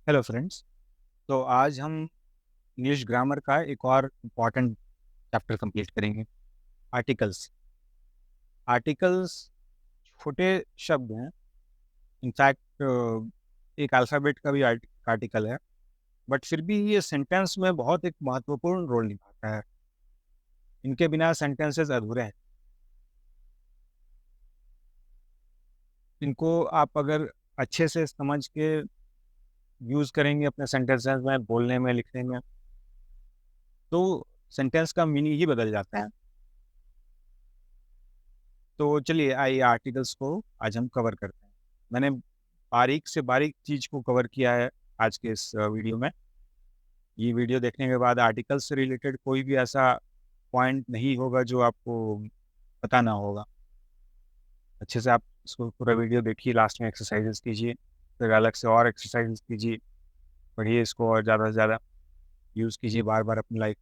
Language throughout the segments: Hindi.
Hello friends. तो आज हम इंग्लिश ग्रामर का एक और इम्पॉर्टेंट चैप्टर कंप्लीट करेंगे। आर्टिकल्स। आर्टिकल्स छोटे शब्द हैं। इनफैक्ट एक अल्फ़ाबेट का भी आर्टिकल है, बट फिर भी ये सेंटेंस में बहुत एक महत्वपूर्ण रोल निभाता है। इनके बिना सेंटेंसेस अधूरे हैं। इनको आप अगर अच्छे से समझ के यूज़ करेंगे अपने सेंटेंसेस में, बोलने में, लिखने में, तो सेंटेंस का मीनिंग ही बदल जाता है। तो चलिए आइए आर्टिकल्स को आज हम कवर करते हैं। मैंने बारीक से बारीक चीज़ को कवर किया है आज के इस वीडियो में। ये वीडियो देखने के बाद आर्टिकल्स से रिलेटेड कोई भी ऐसा पॉइंट नहीं होगा जो आपको पता ना होगा। अच्छे से आप इसको पूरा वीडियो देखिए, लास्ट में एक्सरसाइजेस कीजिए, फिर अलग से और एक्सरसाइजेस कीजिए, पढ़िए इसको और ज़्यादा से ज़्यादा यूज़ कीजिए बार-बार अपनी लाइफ,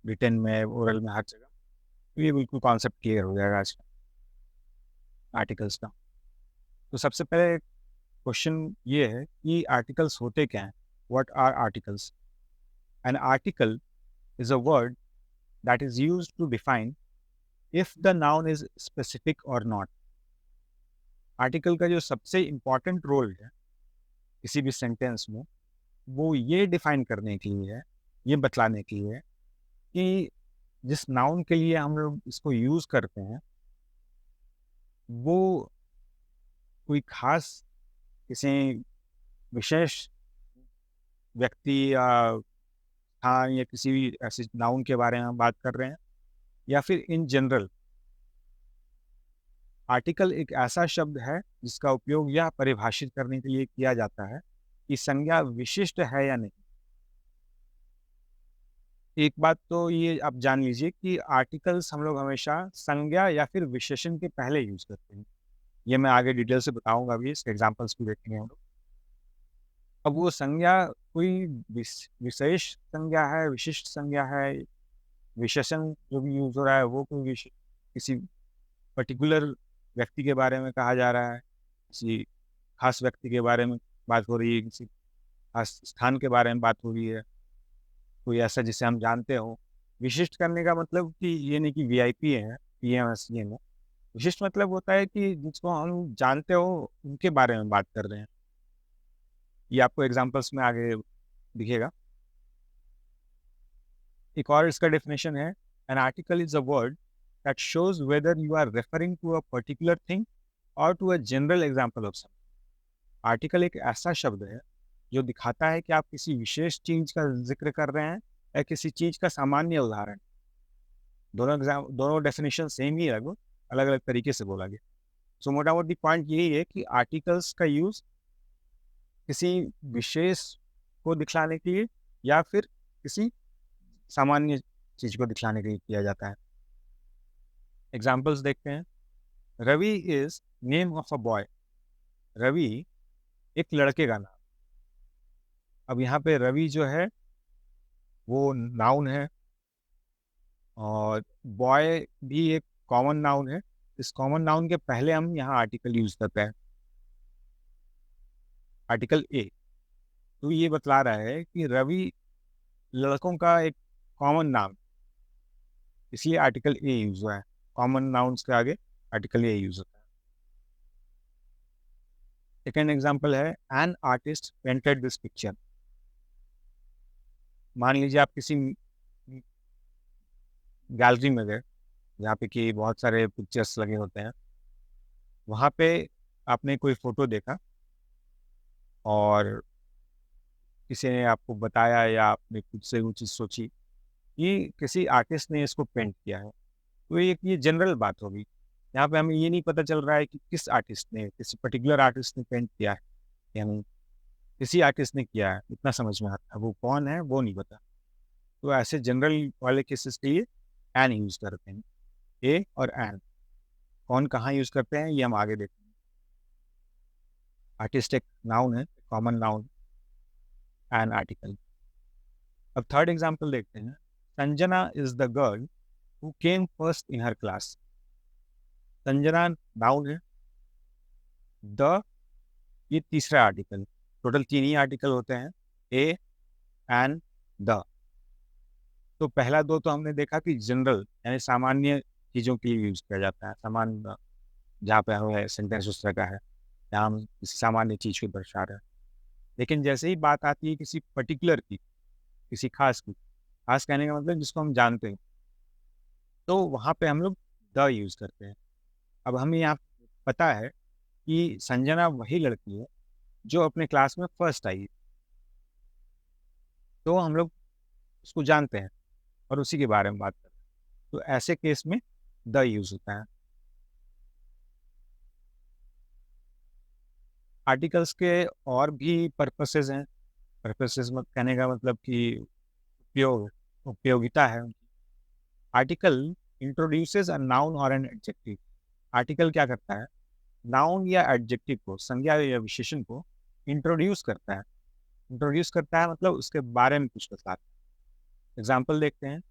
रिटन में, ओरल में, हर जगह। तो ये बिल्कुल कॉन्सेप्ट क्लियर हो जाएगा आज आर्टिकल्स का। तो सबसे पहले क्वेश्चन ये है कि आर्टिकल्स होते क्या हैं? What are articles? An article is a word that is used to define if the noun is specific और नॉट। आर्टिकल का जो सबसे इम्पॉर्टेंट रोल है किसी भी सेंटेंस में, वो ये डिफाइन करने के लिए है, ये बतलाने के लिए है कि जिस नाउन के लिए हम लोग इसको यूज करते हैं वो कोई खास, किसी विशेष व्यक्ति या स्थान या किसी भी ऐसे नाउन के बारे में हम बात कर रहे हैं, या फिर इन जनरल। आर्टिकल एक ऐसा शब्द है जिसका उपयोग यह परिभाषित करने के लिए किया जाता है कि संज्ञा विशिष्ट है या नहीं। एक बात तो ये आप जान लीजिए कि आर्टिकल्स हम लोग हमेशा संज्ञा या फिर विशेषण के पहले यूज करते हैं। ये मैं आगे डिटेल से बताऊंगा, अभी इसके एग्जांपल्स भी देखेंगे हम लोग। अब वो संज्ञा कोई विशेष संज्ञा है, विशिष्ट संज्ञा है, विशेषण जो भी यूज हो रहा है वो कोई किसी पर्टिकुलर व्यक्ति के बारे में कहा जा रहा है, किसी खास व्यक्ति के बारे में बात हो रही है, किसी खास स्थान के बारे में बात हो रही है, कोई ऐसा जिसे हम जानते हो। विशिष्ट करने का मतलब कि ये नहीं कि वीआईपी है, पीएमएसएन है। विशिष्ट मतलब होता है कि जिसको हम जानते हो उनके बारे में बात कर रहे हैं। ये आपको एग्जांपल्स में आगे दिखेगा। एक और इसका डेफिनेशन है, an article is a word that shows whether you are referring to a particular thing or to a general example of something. Article एक ऐसा शब्द है जो दिखाता है कि आप किसी विशेष चीज का जिक्र कर रहे हैं या किसी चीज का सामान्य उदाहरण। दोनों डेफिनेशन सेम ही है, लगभग अलग अलग तरीके से बोला गया। सो मोटा मोटी पॉइंट यही है कि आर्टिकल्स का यूज किसी विशेष को दिखलाने के लिए या फिर किसी सामान्य चीज को दिखलाने के लिए किया जाता है। एग्जाम्पल्स देखते हैं। Ravi is name of a boy. Ravi एक लड़के का नाम। अब यहाँ पे रवि जो है वो नाउन है, और बॉय भी एक कॉमन नाउन है। इस कॉमन नाउन के पहले हम यहाँ आर्टिकल यूज करते हैं, आर्टिकल ए। तो ये बतला रहा है कि रवि लड़कों का एक कॉमन नाम, इसलिए आर्टिकल ए यूज हुआ है। कॉमन नाउन्स के आगे आर्टिकल ए यूज होता है। सेकेंड एग्जाम्पल है, an artist painted this picture. मान लीजिए आप किसी गैलरी में गए जहाँ पे कि बहुत सारे पिक्चर्स लगे होते हैं। वहाँ पे आपने कोई फोटो देखा और किसी ने आपको बताया या आपने खुद से वो चीज़ सोची कि किसी आर्टिस्ट ने इसको पेंट किया है। तो ये जनरल बात होगी। यहाँ पे हमें ये नहीं पता चल रहा है कि किस आर्टिस्ट ने, किसी पर्टिकुलर आर्टिस्ट ने पेंट किया है या नहीं। किसी आर्टिस्ट ने किया है इतना समझ में आता है, वो कौन है वो नहीं पता। तो ऐसे जनरल वाले केसेस के लिए एन यूज करते हैं। ए और एन कौन कहाँ यूज करते हैं ये हम आगे देखेंगे। आर्टिस्ट एक नाउन है, कॉमन नाउन, एन आर्टिकल। अब थर्ड एग्जाम्पल देखते हैं। Sanjana is the girl who came first in her class. Sanjana noun है, द ये तीसरा आर्टिकल। टोटल 3 ही आर्टिकल होते हैं, ए एंड द। तो पहला 2 तो हमने देखा कि जनरल यानी सामान्य चीज़ों के लिए यूज़ किया जाता है, सामान्य जहाँ पे हमें सेंटेंस उस तरह का है, जहाँ हम किसी सामान्य चीज़ को दर्शा रहे हैं। लेकिन जैसे ही बात आती है किसी पर्टिकुलर की, किसी खास की, खास कहने का मतलब जिसको हम जानते हैं, तो वहाँ पे हम लोग द यूज़ करते हैं। अब हमें यहाँ पता है कि संजना वही लड़की है जो अपने क्लास में फर्स्ट आई है, तो हम लोग उसको जानते हैं और उसी के बारे में बात करते हैं। तो ऐसे केस में द यूज़ होता है। आर्टिकल्स के और भी पर्पसेस हैं। पर्पसेस मत कहने का मतलब कि उपयोगिता है। आर्टिकल इंट्रोड्यूसेस अ नाउन और एन एडजेक्टिव। आर्टिकल क्या करता है? नाउन या एडजेक्टिव को, संज्ञा या विशेषण को इंट्रोड्यूस करता है। इंट्रोड्यूस करता है मतलब उसके बारे में कुछ बताता है। एग्जाम्पल देखते हैं।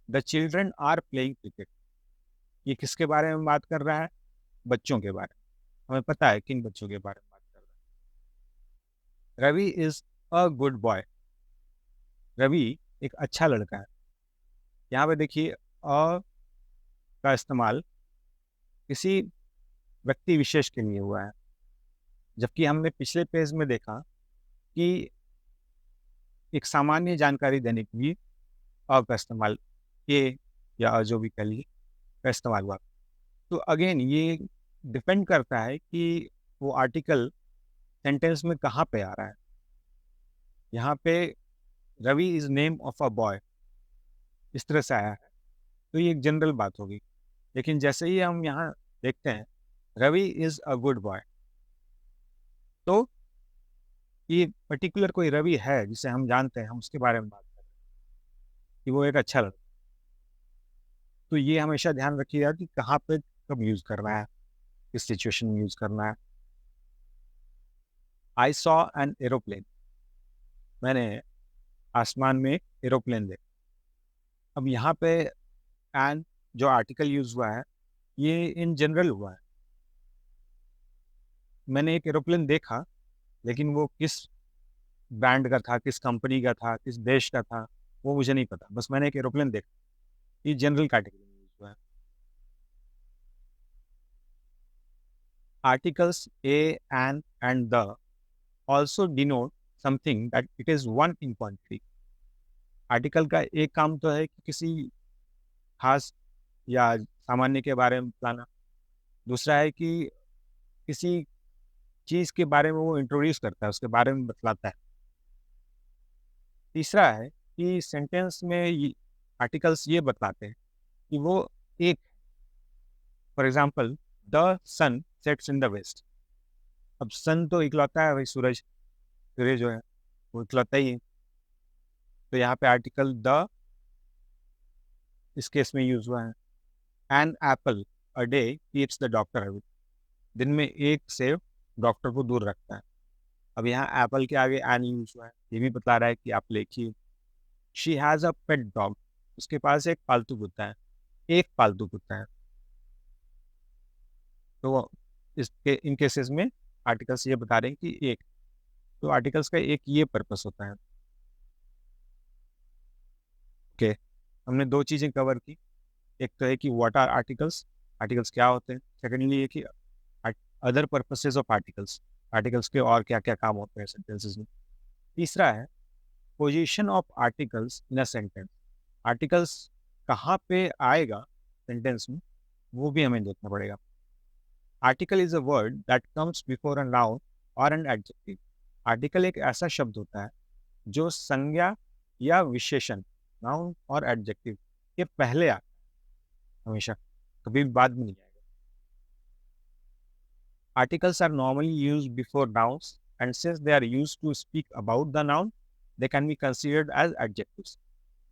The children are playing cricket. ये किसके बारे में बात कर रहा है? बच्चों के बारे में। हमें पता है किन बच्चों के बारे में बात कर रहा है। Ravi is a good boy. Ravi एक अच्छा लड़का है। यहाँ पे देखिए अ का इस्तेमाल किसी व्यक्ति विशेष के लिए हुआ है, जबकि हमने पिछले पेज में देखा कि एक सामान्य जानकारी देने के लिए अ का इस्तेमाल, ए या अ जो भी कह लीजिए, का इस्तेमाल हुआ। तो अगेन ये डिपेंड करता है कि वो आर्टिकल सेंटेंस में कहाँ पे आ रहा है। यहाँ पे Ravi is name of a boy इस तरह से आया है, तो ये एक जनरल बात होगी। लेकिन जैसे ही हम यहाँ देखते हैं Ravi is a good boy, तो ये पर्टिकुलर कोई रवि है जिसे हम जानते हैं, हम उसके बारे में बात कर रहे हैं कि वो एक अच्छा लड़का। तो ये हमेशा ध्यान रखिएगा कि कहाँ पे कब यूज़ करना है, किस सिचुएशन में यूज़ करना है। आई सॉ एन एरोप्लेन। मैंने आसमान में एरोप्लेन देखा। अब यहाँ पे एन जो आर्टिकल यूज़ हुआ है ये इन जनरल हुआ है। मैंने एक एरोप्लेन देखा, लेकिन वो किस ब्रांड का था, किस कंपनी का था, किस देश का था, वो मुझे नहीं पता। बस मैंने एक एरोप्लेन देखा। ये जनरल कैटेगरी में यूज़ हुआ है। Articles a, an and the also denote something that it is one important thing। Article का एक काम तो है कि किसी खास या सामान्य के बारे में बताना। दूसरा है कि किसी चीज़ के बारे में वो इंट्रोड्यूस करता है, उसके बारे में बतलाता है। तीसरा है कि सेंटेंस में ये आर्टिकल्स ये बताते हैं कि वो एक, for example the sun sets in the west. अब सन तो इकलौता है भाई, सूरज, सूर्य जो है वो इकलौता ही है। तो यहाँ पे आर्टिकल द इस केस में यूज हुआ है। An apple a day keeps the doctor away. दिन में एक सेब डॉक्टर को दूर रखता है। अब यहाँ एप्पल के आगे एन यूज हुआ है, ये भी बता रहा है कि आप लिखिए। She has a pet dog. उसके पास एक पालतू कुत्ता है, एक पालतू कुत्ता है। तो इसके इन केसेस में आर्टिकल्स ये बता रहे हैं कि एक, तो आर्टिकल्स का एक ये पर्पस होता है। ओके, हमने दो चीज़ें कवर की। एक तो है कि व्हाट आर आर्टिकल्स, आर्टिकल्स क्या होते हैं। सेकेंडली ये कि other purposes of articles, articles के और क्या क्या काम होते हैं सेंटेंसेस में। तीसरा है position of articles in a sentence. Articles कहाँ पे आएगा सेंटेंस में, वो भी हमें देखना पड़ेगा। Article is a word that comes before a noun और एन एडजेक्टिव। आर्टिकल एक ऐसा शब्द होता है जो संज्ञा या विशेषण, नाउन और एडजेक्टिव के पहले आता है, हमेशा, कभी भी बाद में नहीं आएगा। Articles are normally used before nouns, and since they are used to speak about the noun, they can be considered as adjectives।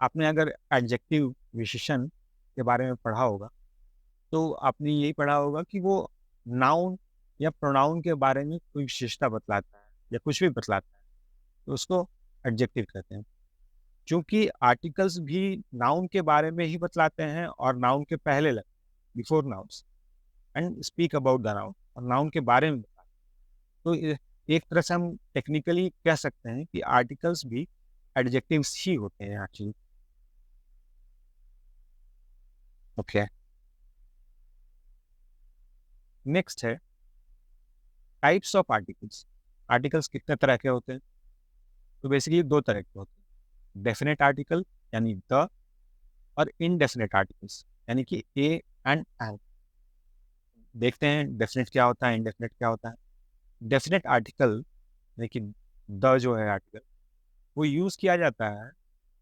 आपने अगर एडजेक्टिव विशेषण के बारे में पढ़ा होगा, तो आपने यही पढ़ा होगा कि वो नाउन या प्रोनाउन के बारे में कोई विशेषता बतलाता है या कुछ भी बतलाता है, तो उसको एडजेक्टिव कहते हैं। क्योंकि आर्टिकल्स भी नाउन के बारे में ही बतलाते हैं और नाउन के पहले लगते हैं, before nouns, and speak about the noun, और नाउन के बारे में बताते हैं। तो एक तरह से हम टेक्निकली कह सकते हैं कि आर्टिकल्स भी एडजेक्टिव्स ही होते हैं एक्चुअली। ओके, नेक्स्ट है टाइप्स ऑफ आर्टिकल्स। आर्टिकल्स कितने तरह के होते हैं? तो बेसिकली दो तरह के होते हैं, डेफिनेट आर्टिकल यानी द, और इनडेफिनेट आर्टिकल्स यानी कि ए एंड एंड। देखते हैं डेफिनेट क्या होता है, इनडेफिनेट क्या होता है। डेफिनेट आर्टिकल यानी कि द जो है आर्टिकल, वो यूज किया जाता है,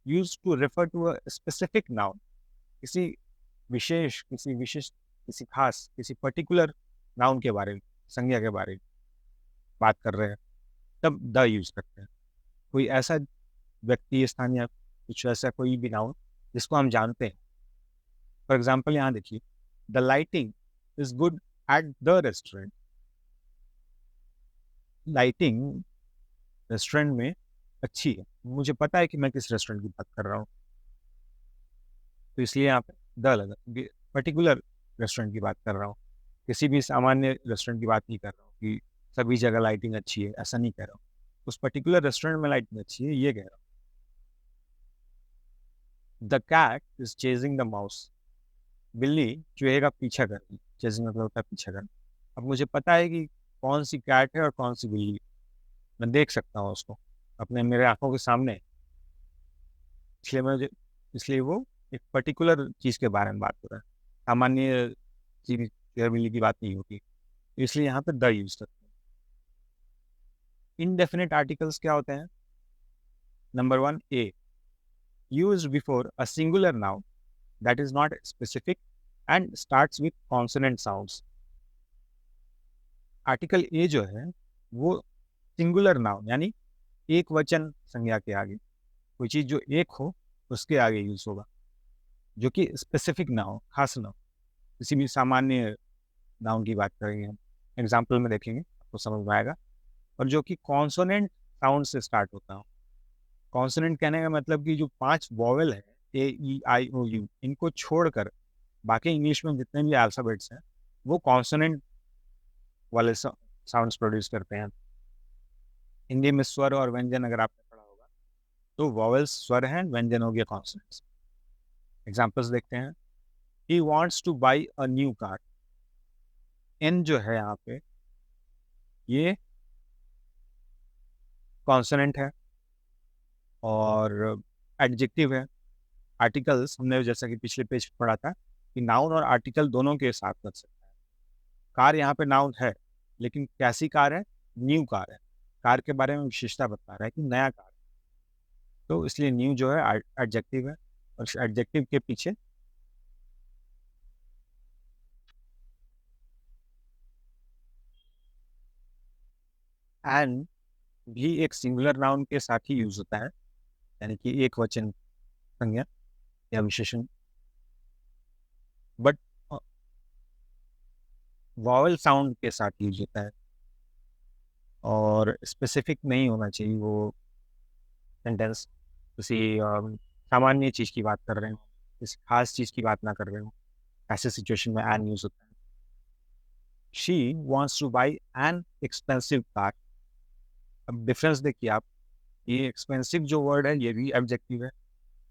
use to refer to a specific noun, किसी विशेष किसी खास किसी पर्टिकुलर नाउन के बारे में, संज्ञा के बारे में बात कर रहे हैं, तब द यूज करते हैं। कोई ऐसा व्यक्ति, स्थान या कुछ ऐसा कोई भी नाउन जिसको हम जानते हैं। फॉर एग्जाम्पल यहाँ देखिए, the lighting is good at the restaurant. Lighting restaurant में अच्छी है, मुझे पता है कि मैं किस रेस्टोरेंट की बात कर रहा हूँ, तो इसलिए यहाँ पे द लगा। पर्टिकुलर रेस्टोरेंट की बात कर रहा हूँ, किसी भी सामान्य रेस्टोरेंट की बात नहीं कर रहा हूँ कि सभी जगह लाइटिंग अच्छी है, ऐसा नहीं कह रहा हूँ। उस पर्टिकुलर रेस्टोरेंट में लाइटिंग अच्छी है, ये कह रहा हूँ। The cat is chasing the mouse. बिल्ली चूहे का पीछा कर रही है। चेजिंग मतलब होता है पीछा करना। अब मुझे पता है कि कौन सी कैट है और कौन सी बिल्ली है, मैं देख सकता हूँ उसको अपने मेरे आंखों के सामने। इसलिए वो एक पर्टिकुलर चीज के बारे में बात हो रहा है, सामान्य चीज चूहे बिल्ली की बात नहीं होती, इसलिए यहाँ पे द यूज करते हैं। इनडेफिनेट आर्टिकल्स क्या होते हैं? Number one, A, use before a singular noun that is not specific and starts with consonant sounds. Article A जो है वो सिंगुलर नाउन यानी एक वचन संज्ञा के आगे, कोई चीज जो एक हो उसके आगे यूज होगा, जो कि स्पेसिफिक ना हो, खास ना हो, किसी भी सामान्य नाउन की बात करेंगे हम, एग्जाम्पल में देखेंगे आपको समझ में आएगा। और जो कि कॉन्सोनेंट साउंड से स्टार्ट होता हो। कॉन्सोनेंट कहने का मतलब कि जो 5 वॉवेल है, ए ई आई ओ यू, इनको छोड़कर बाकी इंग्लिश में जितने भी अल्फाबेट्स हैं वो कॉन्सोनेंट वाले साउंड्स प्रोड्यूस करते हैं। हिंदी में स्वर और व्यंजन अगर आपने पढ़ा होगा, तो वॉवेल्स स्वर हैं, व्यंजन हो गया कॉन्सोनेंट्स। एग्जाम्पल्स देखते हैं। He wants to buy a new car. An जो है यहाँ पे, ये कॉन्सोनेंट है और एडजेक्टिव है। आर्टिकल्स हमने जैसा कि पिछले पेज पे पढ़ा था कि नाउन और आर्टिकल दोनों के साथ लग सकता है। कार यहाँ पे नाउन है, लेकिन कैसी कार है? न्यू कार है। कार के बारे में विशेषता बता रहा है कि नया कार है, तो इसलिए न्यू जो है एडजेक्टिव है, और एडजेक्टिव के पीछे एंड भी एक सिंगुलर नाउन के साथ ही यूज होता है, यानी कि एक वचन संज्ञा या विशेषण। बट वॉवल साउंड के साथ यूज होता है, और स्पेसिफिक नहीं होना चाहिए वो सेंटेंस। किसी सामान्य चीज़ की बात कर रहे हो, किसी खास चीज़ की बात ना कर रहे हो, ऐसे सिचुएशन में एन यूज होता है। She wants to by an expensive car. अब डिफरेंस देखिए आप, ये एक्सपेंसिव जो वर्ड है ये भी ऑब्जेक्टिव है।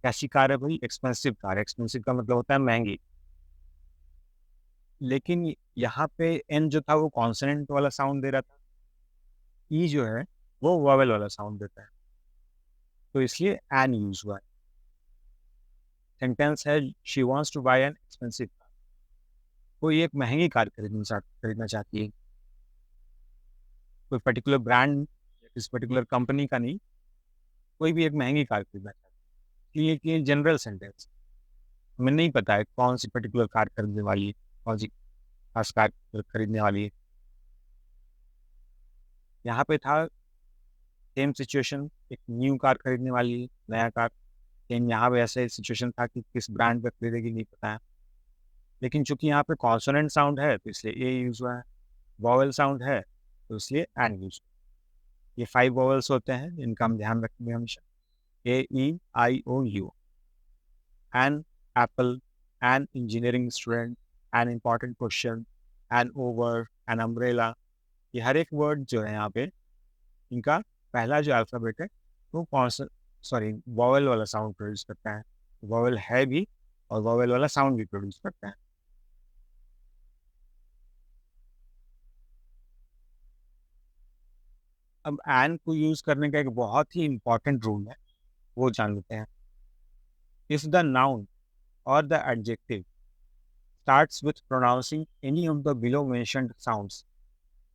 कैसी कार है भाई? Expensive car. एक्सपेंसिव का मतलब होता है महंगी। लेकिन यहाँ पे एन जो था वो कॉन्सोनेंट वाला साउंड दे रहा था, ई जो है वो वॉवेल वाला साउंड देता है, तो इसलिए एन यूज हुआ है। सेंटेंस है, she wants to by an expensive car. कोई एक महंगी कार खरीदना चाहती है, कोई पर्टिकुलर ब्रांड या किसी पर्टिकुलर कंपनी का नहीं, कोई भी एक महंगी कार खरीदना चाहती है। ये जनरल सेंटेंस, हमें नहीं पता है कौन सी पर्टिकुलर कार खरीदने वाली है, कौन सी खास कार खरीदने वाली है। यहाँ पे था सेम सिचुएशन, एक न्यू कार खरीदने वाली है, नया कार। सेम यहाँ पे ऐसे सिचुएशन था कि किस ब्रांड पे खरीदेगी नहीं पता है, लेकिन चूंकि यहाँ पे कॉन्सोनेंट साउंड है तो इसलिए ए यूज हुआ है, वॉवेल साउंड है तो इसलिए एन यूज। ये 5 वॉवेल्स होते हैं, इनका हम ध्यान रखेंगे हमेशा। A E I O U, an apple, an engineering student, an important question, an over, an umbrella. ये हर एक वर्ड जो है यहाँ पे इनका पहला जो अल्फ़ाबेट है वो वॉवेल वाला साउंड प्रोड्यूस करता है। वॉवेल है भी और वॉवेल वाला साउंड भी प्रोड्यूस करता है। अब एन को यूज़ करने का एक बहुत ही इम्पोर्टेंट रूल है, वो जान लेते हैं। इफ द नाउन और the adjective starts with pronouncing any of the below mentioned sounds,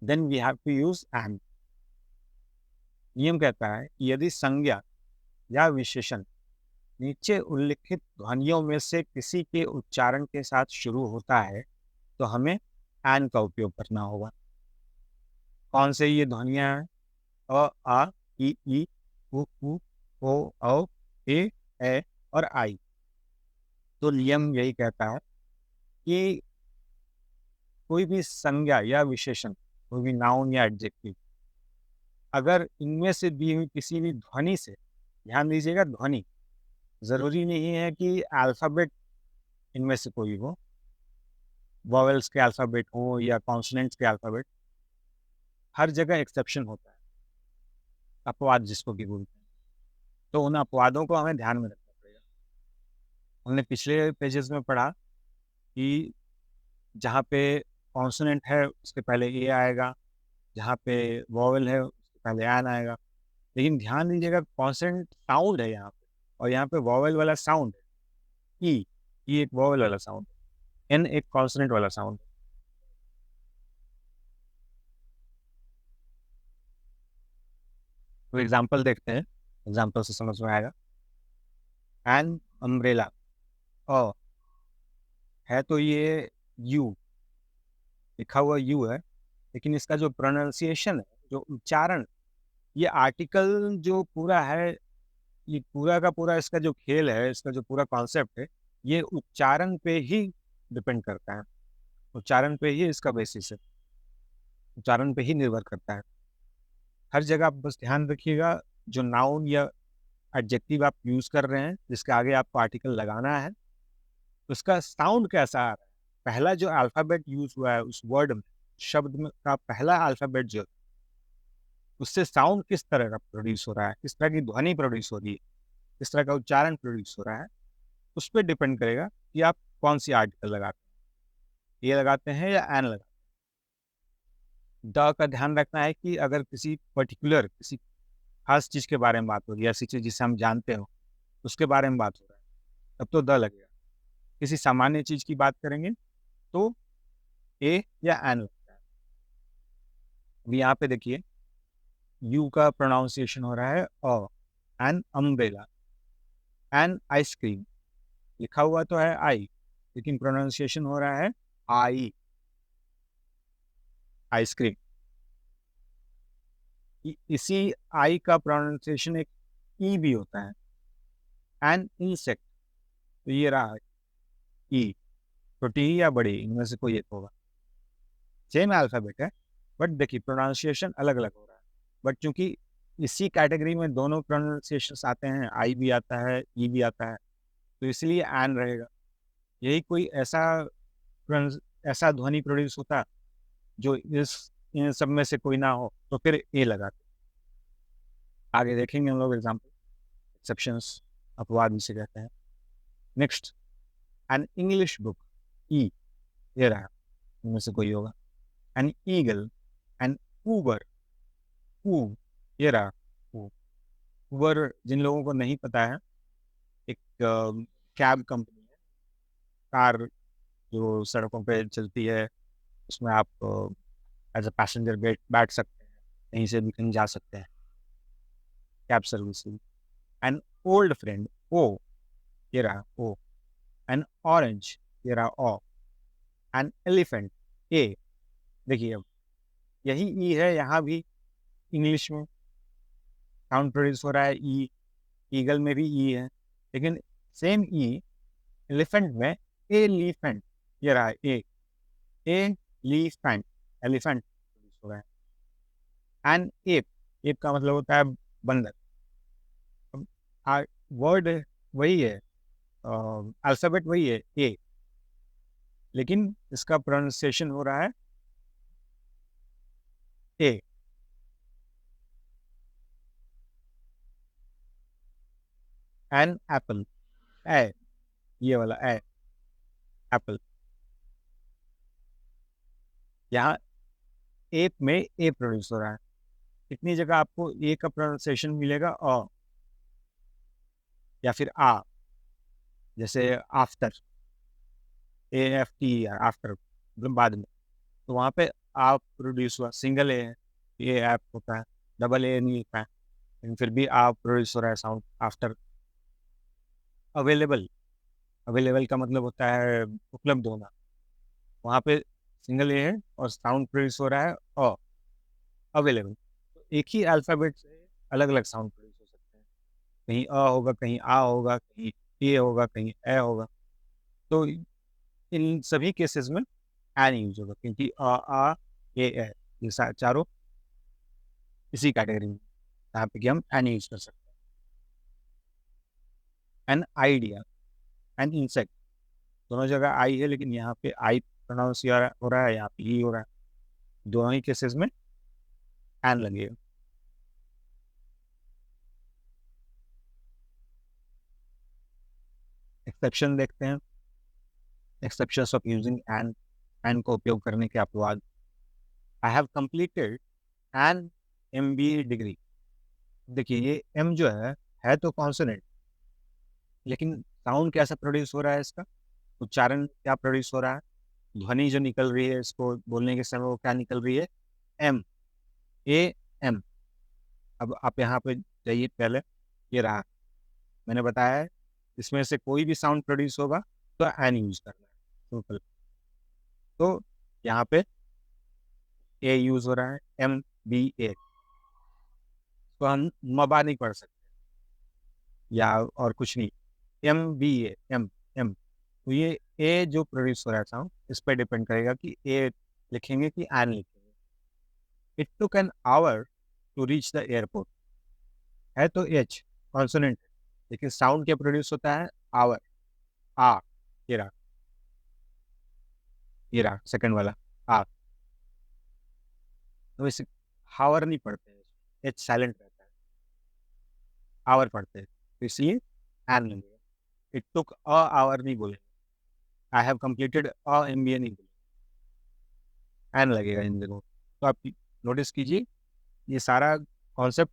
then we have to use and. नियम कहता है कि यदि संज्ञा या विशेषण नीचे उल्लिखित ध्वनियों में से किसी के उच्चारण के साथ शुरू होता है तो हमें एन का उपयोग करना होगा। कौन से ये ध्वनियां हैं? अ, आ, ई, उ, ओ, औ, ए और आई। तो नियम यही कहता है कि कोई भी संज्ञा या विशेषण, कोई भी नाउन या एडजेक्टिव, अगर इनमें से दी हुई किसी भी ध्वनि से, ध्यान दीजिएगा ध्वनि, ज़रूरी नहीं है कि अल्फ़ाबेट इनमें से कोई हो, वॉवेल्स के अल्फ़ाबेट हो या कॉन्सोनेंट्स के अल्फ़ाबेट, हर जगह एक्सेप्शन होता है, अपवाद जिसको भी बोलते हैं। तो उन अपवादों को हमें ध्यान में रखना पड़ेगा। हमने पिछले पेजेस में पढ़ा कि जहाँ पे कॉन्सोनेंट है उसके पहले ए आएगा, जहाँ पे वॉवेल है उसके पहले एन आएगा। लेकिन ध्यान दीजिएगा कॉन्सोनेंट साउंड है यहाँ पे और यहाँ पे वॉवेल वाला साउंड है। ई एक वॉवेल वाला साउंड है, एन एक कॉन्सोनेंट वाला साउंड है। तो एग्जाम्पल देखते हैं, एग्जाम्पल से समझ में आएगा। एन अम्ब्रेला, अ है तो ये यू, लिखा हुआ यू है, लेकिन इसका जो प्रोनाउंसिएशन है, जो उच्चारण, ये आर्टिकल जो पूरा है, ये पूरा का पूरा इसका जो खेल है, इसका जो पूरा कॉन्सेप्ट है, ये उच्चारण पे ही डिपेंड करता है। उच्चारण पे ही इसका बेसिस है, उच्चारण पे ही निर्भर करता है। हर जगह आप बस ध्यान रखिएगा, जो नाउन या एडजेक्टिव आप यूज़ कर रहे हैं, जिसके आगे आपको आर्टिकल लगाना है, उसका साउंड कैसा आ रहा है। पहला जो अल्फ़ाबेट यूज़ हुआ है उस वर्ड में, शब्द में का पहला अल्फ़ाबेट जो, उससे साउंड किस तरह का प्रोड्यूस हो रहा है, किस तरह की ध्वनि प्रोड्यूस हो रही है, किस तरह का उच्चारण प्रोड्यूस हो रहा है, उस पे डिपेंड करेगा कि आप कौन-सी आर्टिकल लगाते हैं। ए लगाते हैं या एन लगाते हैं। द का ध्यान रखना है कि अगर किसी पर्टिकुलर, किसी खास चीज़ के बारे में बात हो रही है, ऐसी चीज़ जिसे हम जानते हो, उसके बारे में बात हो रहा है, तब तो द लगेगा। किसी सामान्य चीज़ की बात करेंगे तो ए या एन लगता है। अभी यहाँ पे देखिए, यू का प्रोनाउंसिएशन हो रहा है अ, एन अम्ब्रेला, एन आइसक्रीम, लिखा हुआ तो है आई, लेकिन प्रोनाउंसिएशन हो रहा है आई, आइसक्रीम। इसी आई का प्रोनाउंसिएशन एक ई भी होता है, एन इंसेक्ट। तो ये रहा ई, छोटी या बड़ी, इनमें से कोई एक होगा। सेम अल्फाबेट है, बट देखिए प्रोनाउंसिएशन अलग अलग हो रहा है। बट चूंकि इसी कैटेगरी में दोनों प्रोनाउंसिएशन आते हैं, आई भी आता है, ई भी आता है, तो इसलिए एन रहेगा। यही कोई ऐसा ध्वनि प्रोड्यूस होता जो इन सब में से कोई ना हो, तो फिर ए लगाते। आगे देखेंगे हम लोग एग्जाम्पल, एक्सेप्शंस, अपवाद इसे कहते हैं। नेक्स्ट, एन इंग्लिश बुक, ई, ये रहा, इनमें से कोई होगा। एन ईगल, एन ऊबर, ऊ, ये रहा ऊ। ऊबर जिन लोगों को नहीं पता है, एक कैब कंपनी है, कार जो सड़कों पे चलती है, उसमें आप एज अ पैसेंजर बैठ सकते हैं, कहीं से भी कहीं जा सकते हैं, cab servicing. An old friend, O, ये रहा ओ। एन ऑरेंज, ये रहा ओ। एन एलिफेंट, ए। देखिए अब यही ई है, यहाँ भी इंग्लिश में साउंड प्रोड्यूस हो रहा है ई, ईगल में भी ई है, लेकिन सेम ई एलिफेंट में एलिफेंट, ये रहा एलिफेंट, एलिफेंट प्रोड्यूस हो रहा है। एन एप, एप का मतलब होता है बंदर। वर्ड वही है, अल्फाबेट वही है ए, लेकिन इसका प्रोनाउंसिएशन हो रहा है ए। एन एप्पल, ए, ये वाला ए, एप्पल। यहाँ ए में ए प्रोड्यूस हो रहा है। कितनी जगह आपको ए का प्रोनाउंसिएशन मिलेगा? या फिर आ, जैसे after, A F T, after मतलब बाद में, तो वहाँ पे आप प्रोड्यूस हुआ, सिंगल ए है, ये ऐप होता है, डबल ए नहीं होता है, लेकिन फिर भी आप प्रोड्यूस हो रहा है साउंड आफ्टर। अवेलेबल, अवेलेबल का मतलब होता है उपलब्ध होना, वहाँ पे सिंगल ए है और साउंड प्रोड्यूस हो रहा है अवेलेबल। तो एक ही अल्फ़ाबेट से अलग अलग साउंड प्रोड्यूस हो सकते हैं, कहीं अ होगा, कहीं आ होगा, कहीं ए होगा, कहीं ए होगा। तो इन सभी केसेस में एन यूज होगा, क्योंकि आ ए ये चारों इसी कैटेगरी में, यहाँ पे कि हम एन यूज कर सकते हैं। एन आइडिया, एन इंसेक्ट, दोनों जगह आई है, लेकिन यहाँ पे आई प्रोनाउंस हो रहा है, यहाँ पे ई हो रहा है। दोनों ही केसेस में एन लगेगा। एक्सेप्शन देखते हैं, exceptions of using an, an का उपयोग करने के अपवाद। I have completed an MBA degree. देखिए ये एम जो है तो कॉन्सोनेंट, लेकिन साउंड कैसा प्रोड्यूस हो रहा है, इसका उच्चारण क्या प्रोड्यूस हो रहा है, ध्वनि जो निकल रही है इसको बोलने के समय वो क्या निकल रही है? M, A M. अब आप यहाँ पे जाइए, पहले ये रहा, मैंने बताया है इसमें से कोई भी साउंड प्रोड्यूस होगा तो एन यूज करना है, सिंपल। तो यहाँ पे ए यूज हो रहा है, MBA, तो हम मबा नहीं पढ़ सकते या और कुछ नहीं, MBA, एम एम। तो ये ए जो प्रोड्यूस हो रहा है साउंड, इस पर डिपेंड करेगा कि ए लिखेंगे कि एन लिखेंगे। It took an hour to reach the airport, है तो एच कॉन्सोनेंट, लेकिन साउंड क्या प्रोड्यूस होता है? आवर, आ, ये रहा, ये रहा सेकंड वाला आ। तो इसे हावर नहीं पढ़ते हैं, एच साइलेंट रहता है, आवर पढ़ते हैं, तो इसलिए एन लगेगा। इट टुक अ आवर नहीं बोले, आई हैव कंप्लीटेड MBA नहीं बोले, एन लगेगा इन दिनों। तो आप नोटिस कीजिए, ये सारा कॉन्सेप्ट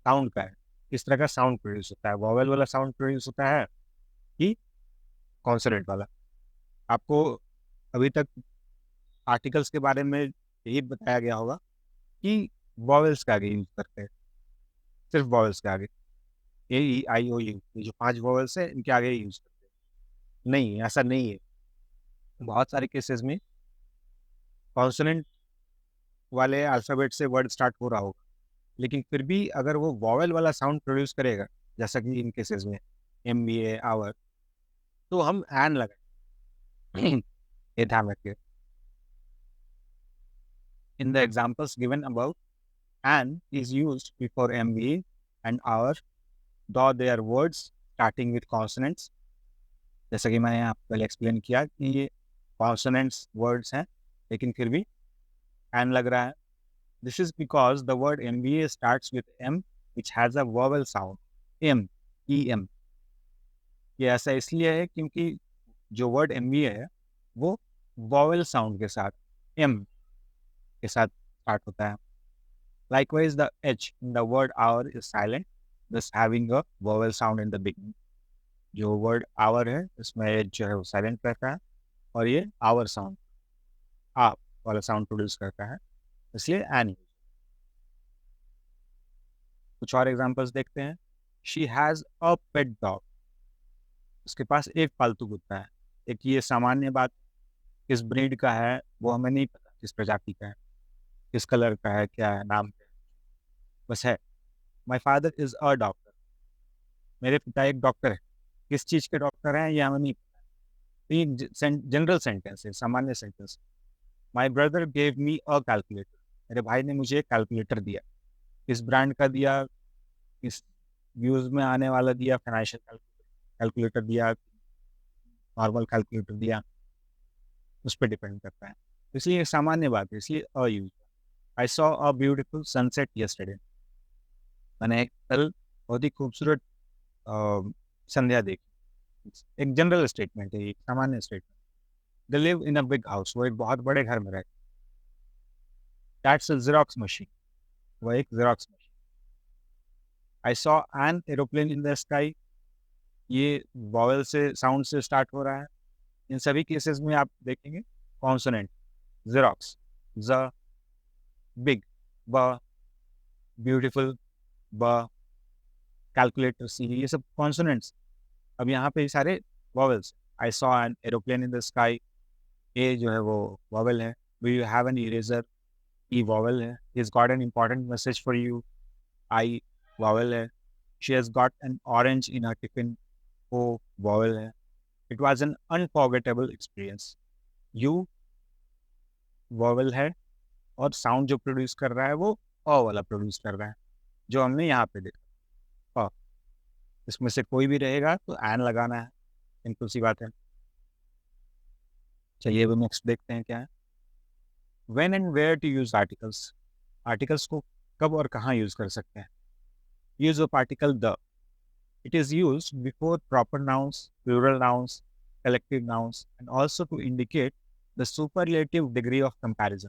साउंड का है, किस तरह का साउंड प्रोड्यूस होता है, वॉवेल वाला साउंड प्रोड्यूस होता है कि कॉन्सोनेंट वाला। आपको अभी तक आर्टिकल्स के बारे में यही बताया गया होगा कि वॉवेल्स के आगे यूज करते हैं, सिर्फ वॉवेल्स के आगे, A E I O U, ये जो 5 वॉवेल्स है इनके आगे यूज करते हैं। नहीं, ऐसा नहीं है, बहुत सारे केसेस में कॉन्सोनेंट वाले अल्फ़ाबेट से वर्ड स्टार्ट हो रहा होगा, लेकिन फिर भी अगर वो वॉवेल वाला साउंड प्रोड्यूस करेगा, जैसा कि इन केसेस में MBA, आवर, तो हम एन लगाएं। ये ध्यान रखिए। In the examples given about, an is used before MBA and hour, though they are words starting with consonants, जैसा कि मैंने आपको पहले एक्सप्लेन किया कि ये कॉन्सोनेंट्स वर्ड्स हैं, लेकिन फिर भी एन लग रहा है। This is because the word MBA starts with M which has a vowel sound, M, EM। ये ऐसा इसलिए है क्योंकि जो वर्ड MBA है वो वोवेल साउंड के साथ, M के साथ स्टार्ट होता है। Likewise, the H in the word hour is silent, thus having a vowel sound in the beginning. जो वर्ड आवर है इसमें एच जो है वो साइलेंट रहता है, और ये आवर साउंड, आ वाला साउंड प्रोड्यूस करता है, इसलिए एन। कुछ और एग्जांपल्स देखते हैं। She has a pet dog, उसके पास एक पालतू कुत्ता है। एक ये सामान्य बात, किस ब्रीड का है वो हमें नहीं पता, किस प्रजाति का है, किस कलर का है, क्या है, नाम क्या है, बस है। My father is a doctor, मेरे पिता एक डॉक्टर है, किस चीज़ के डॉक्टर हैं ये हमें नहीं पता। तो ये जनरल सेंटेंस है, सामान्य sentence. My brother gave me a calculator, मेरे भाई ने मुझे एक कैलकुलेटर दिया, किस ब्रांड का दिया, किस यूज में आने वाला दिया, फाइनेंशियल कैलकुलेटर दिया, नॉर्मल कैलकुलेटर दिया, उस पर डिपेंड करता है। तो इसलिए एक सामान्य बात है, इसलिए a use. I saw a beautiful sunset yesterday, मैंने एक कल बहुत ही खूबसूरत संध्या देखी। एक जनरल स्टेटमेंट है, एक सामान्य statement. They live in a big house, वो एक बहुत बड़े घर में रहते। दैट्स अ जेरोक्स मशीन, वो एक xerox machine. I saw an aeroplane in the sky, ये वॉवेल से, साउंड से स्टार्ट हो रहा है। इन सभी केसेस में आप देखेंगे कॉन्सोनेंट, जेरोक्स, ज, बिग, ब, ब्यूटीफुल, ब, कैलकुलेटर, सी, ये सब कॉन्सोनेंट्स। अब यहाँ पे सारे vowels. I saw an aeroplane in the sky, A जो है वो वॉवेल है। We you have an eraser, E vowel है। He got an important message for you, I vowel है। She has got an orange in her tiffin, O vowel है। It was an unforgettable experience, U vowel है। और साउंड जो प्रोड्यूस कर रहा है वो अ वाला प्रोड्यूस कर रहा है, जो हमने यहाँ पे देखा। अ, इसमें से कोई भी रहेगा तो एन लगाना है, सिंपल सी बात है। चलिए अब नेक्स्ट देखते हैं क्या है। When and where to use articles, articles को कब और कहाँ यूज कर सकते हैं। Use of article the, it is use before proper nouns, plural nouns, collective nouns, and also to indicate the superlative degree of comparison.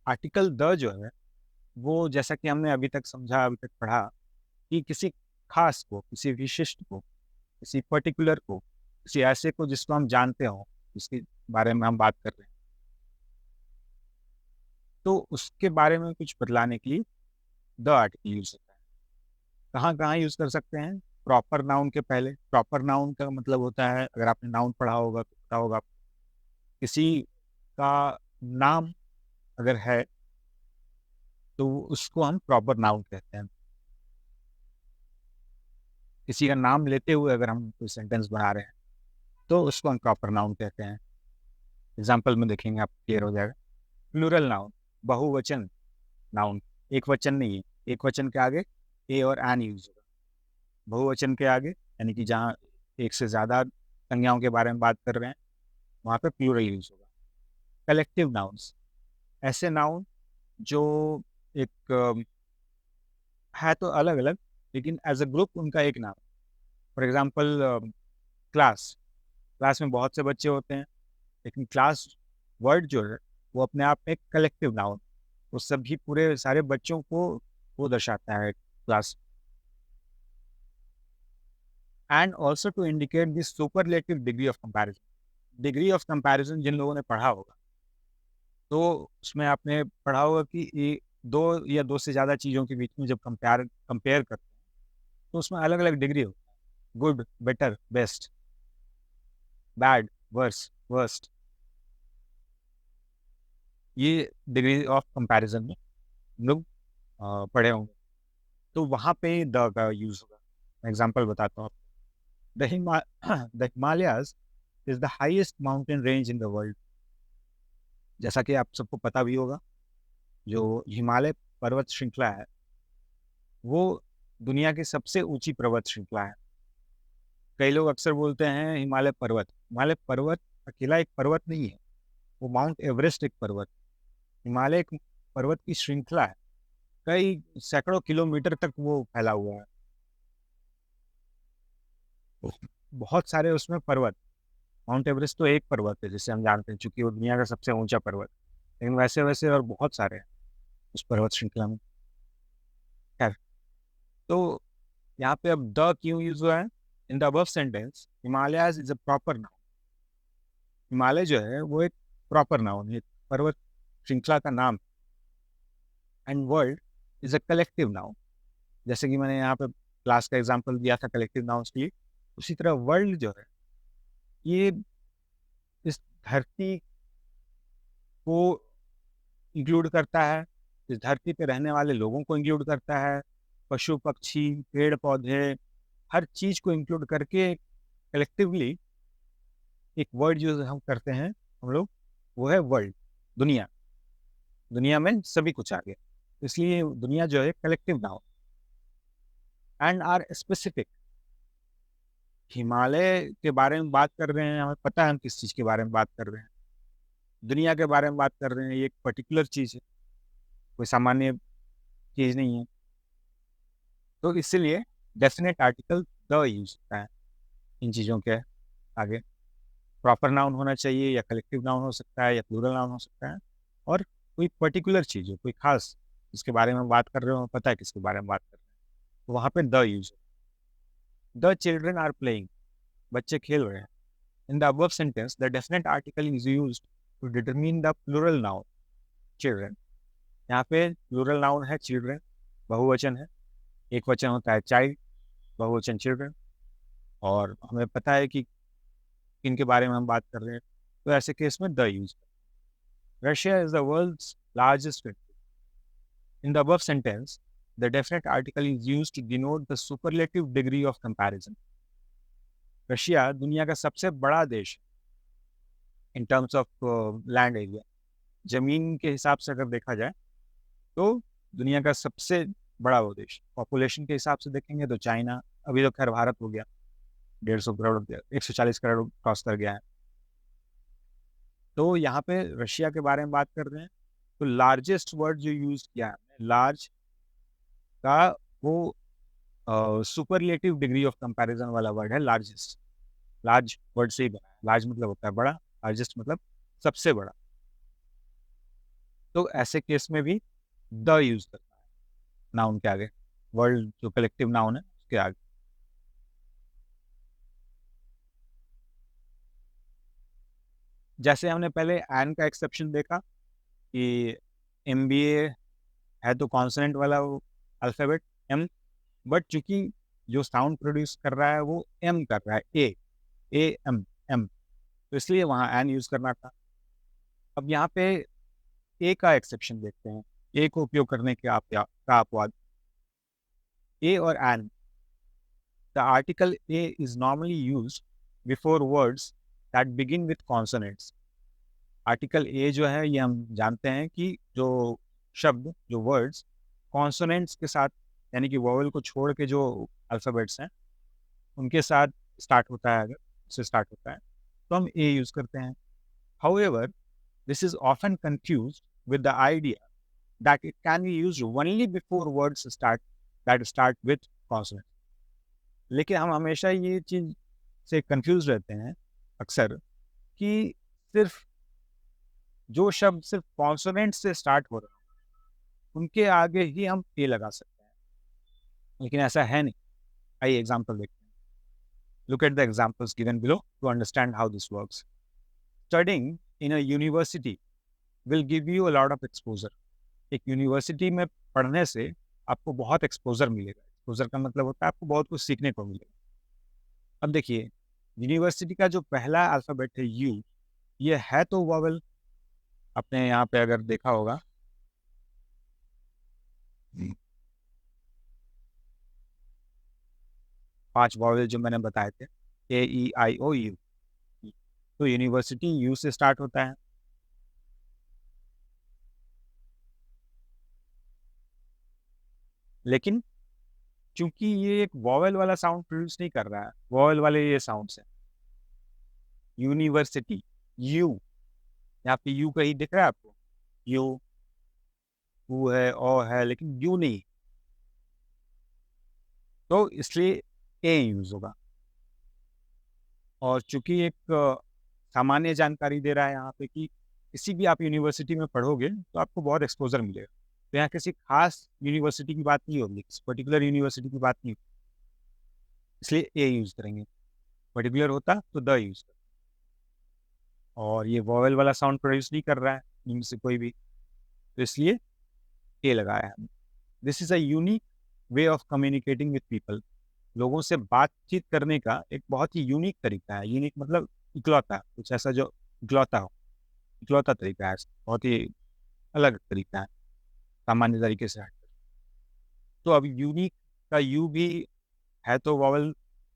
Article the जो है वो, जैसा कि हमने अभी तक समझा, अभी तक पढ़ा, कि किसी खास को, किसी विशिष्ट को, किसी पर्टिकुलर को, किसी ऐसे को जिसको हम जानते हो, जिसके बारे में हम बात कर रहे हैं, तो उसके बारे में कुछ बतलाने के लिए द आर्टिकल यूज होता है। कहाँ कहाँ यूज कर सकते हैं। प्रॉपर नाउन के पहले। प्रॉपर नाउन का मतलब होता है, अगर आपने नाउन पढ़ा होगा तो पता होगा, किसी का नाम अगर है तो उसको हम प्रॉपर नाउन कहते हैं। किसी का नाम लेते हुए अगर हम कोई सेंटेंस बना रहे हैं तो उसको हम प्रॉपर नाउन कहते हैं। एग्जाम्पल में देखेंगे, आप क्लियर हो जाएगा। प्लूरल नाउन, बहुवचन नाउन, एक वचन नहीं है। एक वचन के आगे ए और एन यूज होगा। बहुवचन के आगे, यानी कि जहाँ एक से ज्यादा संज्ञाओं के बारे में बात कर रहे हैं, वहाँ पे प्लूरल यूज होगा। कलेक्टिव नाउन्स, ऐसे नाउन जो एक है तो अलग अलग, लेकिन एज अ ग्रुप उनका एक नाम। फॉर एग्जाम्पल क्लास, क्लास में बहुत से बच्चे होते हैं, लेकिन क्लास वर्ड जो है वो अपने आप में एक कलेक्टिव नाउन, वो सभी पूरे सारे बच्चों को वो दर्शाता है, class. And also to indicate this superlative degree of comparison. Degree of comparison जिन लोगों ने पढ़ा होगा, तो उसमें आपने पढ़ा होगा कि ये दो या दो से ज़्यादा चीज़ों के बीच में जब कंपेयर करते हैं तो उसमें अलग अलग डिग्री होती है। Good, better, best, bad, worse, worst, ये डिग्री ऑफ कंपैरिजन में हम लोग पढ़े होंगे। तो वहाँ पे द का यूज होगा। एग्जाम्पल बताता हूँ। The Himalayas is the highest mountain range in the world. जैसा कि आप सबको पता भी होगा, जो हिमालय पर्वत श्रृंखला है वो दुनिया की सबसे ऊंची पर्वत श्रृंखला है। कई लोग अक्सर बोलते हैं हिमालय पर्वत अकेला एक पर्वत नहीं है, वो माउंट एवरेस्ट एक पर्वत। हिमालय एक पर्वत की श्रृंखला है, कई सैकड़ों किलोमीटर तक वो फैला हुआ है। बहुत सारे उसमें पर्वत। माउंट एवरेस्ट तो एक पर्वत है जिसे हम जानते हैं, चूंकि वो दुनिया का सबसे ऊंचा पर्वत, लेकिन वैसे वैसे और बहुत सारे हैं उस पर्वत श्रृंखला में। खैर, तो यहाँ पे अब द क्यों यूज हुआ है। इन the above sentence Himalayas is a proper noun. Himalaya जो है वो एक प्रॉपर नाउन है, पर्वत श्रृंखला का नाम। And world is a collective noun. जैसे कि मैंने यहाँ पे क्लास का एग्जांपल दिया था कलेक्टिव नाउन्स के लिए, उसी तरह वर्ल्ड जो है ये इस धरती को इंक्लूड करता है, इस धरती पे रहने वाले लोगों को इंक्लूड करता है, पशु पक्षी, पेड़ पौधे, हर चीज को इंक्लूड करके कलेक्टिवली एक वर्ड जो हम करते हैं हम लोग, वो है वर्ल्ड, दुनिया। दुनिया में सभी कुछ आ गया, इसलिए दुनिया जो है collective noun. And are specific. Himalaya के बारे में बात कर रहे हैं, हमें पता है हम किस चीज के बारे में बात कर रहे हैं। दुनिया के बारे में बात कर रहे हैं, ये एक पर्टिकुलर चीज है, कोई सामान्य चीज नहीं है। तो इसलिए डेफिनेट आर्टिकल द यूज होता है इन चीज़ों के आगे। प्रॉपर नाउन होना चाहिए, या कलेक्टिव नाउन हो सकता है, या प्लूरल नाउन हो सकता है, और कोई पर्टिकुलर चीज़ हो, कोई खास जिसके बारे में बात कर रहे हो, पता है किसके बारे में बात कर रहे हैं, तो वहाँ पे द यूज हो। द चिल्ड्रन आर प्लेइंग, बच्चे खेल रहे हैं। In the above sentence the definite article is used to determine the plural noun children. यहाँ पे प्लूरल नाउन है चिल्ड्रन, बहुवचन है। एक वचन होता है चाइल्ड, बहुवचन चिल्ड्रन। और हमें पता है कि किनके बारे में हम बात कर रहे हैं, तो ऐसे केस में the use. Russia is the world's largest country. In the above sentence, the definite article is used to denote the superlative degree of comparison. Russia दुनिया का सबसे बड़ा देश in terms of land area, जमीन के हिसाब से अगर देखा जाए तो दुनिया का सबसे बड़ा वो देश। पॉपुलेशन के हिसाब से देखेंगे तो चाइना, अभी तो खैर भारत हो गया, 150 करोड़ 140 करोड़ क्रॉस कर गया है। तो यहाँ पे रशिया के बारे में बात कर रहे हैं, तो लार्जेस्ट वर्ड जो यूज किया है, लार्ज का वो सुपरलेटिव डिग्री ऑफ कंपैरिजन वाला वर्ड है लार्जेस्ट। लार्ज वर्ड से ही बना है, लार्ज मतलब होता है बड़ा, लार्जेस्ट मतलब सबसे बड़ा। तो ऐसे केस में भी द यूज करता है नाउन के आगे, वर्ड जो कलेक्टिव नाउन है उसके आगे। जैसे हमने पहले एन का एक्सेप्शन देखा कि एमबीए है तो कॉन्सोनेंट वाला अल्फाबेट एम, बट चूंकि जो साउंड प्रोड्यूस कर रहा है वो एम कर रहा है, ए एम एम, तो इसलिए वहाँ एन यूज करना था। अब यहाँ पे ए का एक्सेप्शन देखते हैं, ए को उपयोग करने के का अपवाद। ए और an, the article A is normally use before words that begin with consonants. Article A जो है ये हम जानते हैं कि जो शब्द, जो वर्ड्स कॉन्सोनेंट्स के साथ, यानी कि वोवेल को छोड़ के जो अल्फ़ाबेट्स हैं उनके साथ स्टार्ट होता है, अगर उससे स्टार्ट होता है तो हम ए यूज़ करते हैं। However this is often confused with the idea that it can be used only before words start with consonant। लेकिन हम हमेशा ये चीज से कंफ्यूज रहते हैं अक्सर कि सिर्फ जो शब्द सिर्फ कॉन्सोनेंट से स्टार्ट हो रहा है उनके आगे ही हम ए लगा सकते हैं, लेकिन ऐसा है नहीं। आइए एग्जांपल देखते हैं। Look at the examples given below to understand how this works. Studying in a university will give you a lot of exposure. एक यूनिवर्सिटी में पढ़ने से आपको बहुत एक्सपोजर मिलेगा। एक्सपोजर का मतलब होता है आपको बहुत कुछ सीखने को मिलेगा। अब देखिए, यूनिवर्सिटी का जो पहला अल्फ़ाबेट है यू, ये है तो वॉवेल, आपने यहाँ पे अगर देखा होगा 5 वॉवेल जो मैंने बताए थे, ए ई आई ओ यू, तो यूनिवर्सिटी यू से स्टार्ट होता है। लेकिन चूंकि ये एक वॉवेल वाला साउंड प्रोड्यूस नहीं कर रहा है, वॉवेल वाले ये साउंड्स हैं, यूनिवर्सिटी यू, यहाँ पे यू कहीं दिख रहा है आपको? यू, ऊ है, ओ है, लेकिन यू नहीं, तो इसलिए ए यूज होगा। और चूंकि एक सामान्य जानकारी दे रहा है यहाँ पे कि किसी भी आप यूनिवर्सिटी में पढ़ोगे तो आपको बहुत एक्सपोजर मिलेगा, तो यहाँ किसी खास यूनिवर्सिटी की बात नहीं होगी, किसी पर्टिकुलर यूनिवर्सिटी की बात नहीं होगी, इसलिए ए यूज करेंगे। पर्टिकुलर होता तो द यूज कर, और ये वॉवेल वाला साउंड प्रोड्यूस नहीं कर रहा है इनमें से कोई भी, तो इसलिए ए लगाया है। This is a unique way of communicating with people. लोगों से बातचीत करने का एक बहुत ही यूनिक तरीका है। यूनिक मतलब इकलौता, कुछ ऐसा जो इकलौता हो, इकलौता तरीका है, बहुत ही अलग तरीका है सामान्य तरीके से हटकर। तो अब यूनिक का यू भी है तो वॉवल,